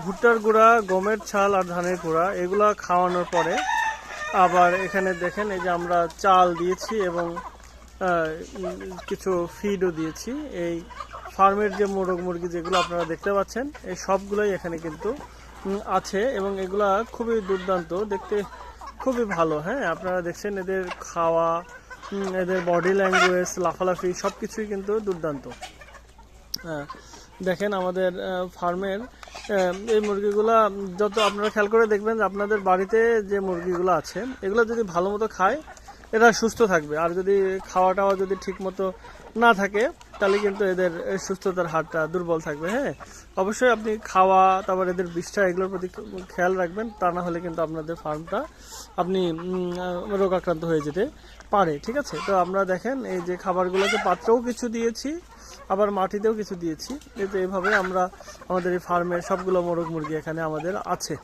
ভুট্টার গুঁড়া, গমের ছাল আর ধানের গুঁড়া এগুলা খাওয়ানোর পরে আবার এখানে দেখেন এই যে আমরা চাল দিয়েছি এবং কিছু ফিডও দিয়েছি। এই ফার্মের যে মোরগ মুরগি যেগুলো আপনারা দেখতে পাচ্ছেন এই সবগুলোই এখানে কিন্তু আছে এবং এগুলা খুবই দুর্দান্ত দেখতে, খুবই ভালো। হ্যাঁ, আপনারা দেখছেন এদের খাওয়া, এদের বডি ল্যাঙ্গুয়েজ, লাফালাফি সব কিছুই কিন্তু দুর্দান্ত। হ্যাঁ, দেখেন আমাদের ফার্মের এই মুরগিগুলা যত আপনারা খেয়াল করে দেখবেন যে আপনাদের বাড়িতে যে মুরগিগুলো আছে এগুলো যদি ভালো মতো খায় এরা সুস্থ থাকবে, আর যদি খাওয়া টাওয়া যদি ঠিক মতো না থাকে তাহলে কিন্তু এদের সুস্থতার হারটা দুর্বল থাকবে। হ্যাঁ, অবশ্যই আপনি খাওয়া, তারপর এদের বিষ্ঠা এগুলোর প্রতি খেয়াল রাখবেন, তা না হলে কিন্তু আপনাদের ফার্মটা আপনি রোগাক্রান্ত হয়ে যেতে পারে। ঠিক আছে, তো আমরা দেখেন এই যে খাবারগুলোকে পাত্রেও কিছু দিয়েছি, আবার মাটিতেও কিছু দিয়েছি। কিন্তু এইভাবে আমরা আমাদের এই ফার্মে সবগুলো মোরগ মুরগি এখানে আমাদের আছে।